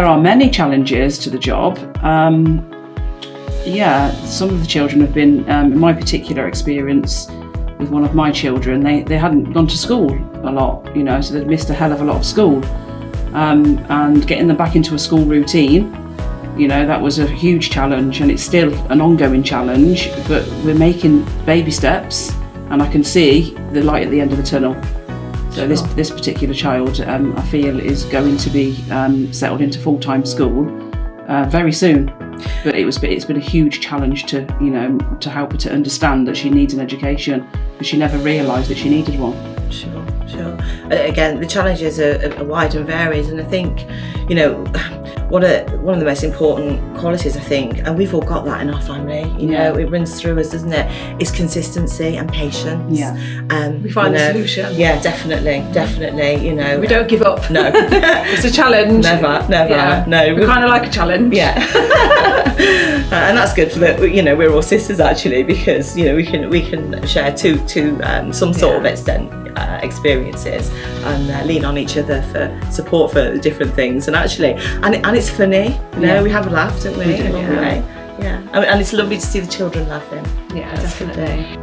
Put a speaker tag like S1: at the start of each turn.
S1: there are many challenges to the job. Some of the children have been, in my particular experience with one of my children, they hadn't gone to school a lot, so they'd missed a hell of a lot of school. And getting them back into a school routine, that was a huge challenge, and it's still an ongoing challenge, but we're making baby steps, and I can see the light at the end of the tunnel. So this particular child, I feel, is going to be settled into full-time school very soon. But it's been a huge challenge to help her to understand that she needs an education, because she never realised that she needed one.
S2: Sure. Again, the challenges are wide and varied, and I think, one of the most important qualities, I think, and we've all got that in our family, it runs through us, doesn't it, is consistency and patience.
S3: We find a solution.
S2: Yeah, definitely.
S3: We don't give up.
S2: No.
S3: It's a challenge.
S2: Never.
S3: Yeah.
S2: No.
S3: We kind of like a challenge.
S2: Yeah. And that's good for we're all sisters, actually, because we can share to some sort of extent experiences and lean on each other for support for different things, and actually and it's funny, we have a laugh, don't we?
S3: We do,
S2: along the way. And it's lovely to see the children laughing.
S3: Yeah, definitely.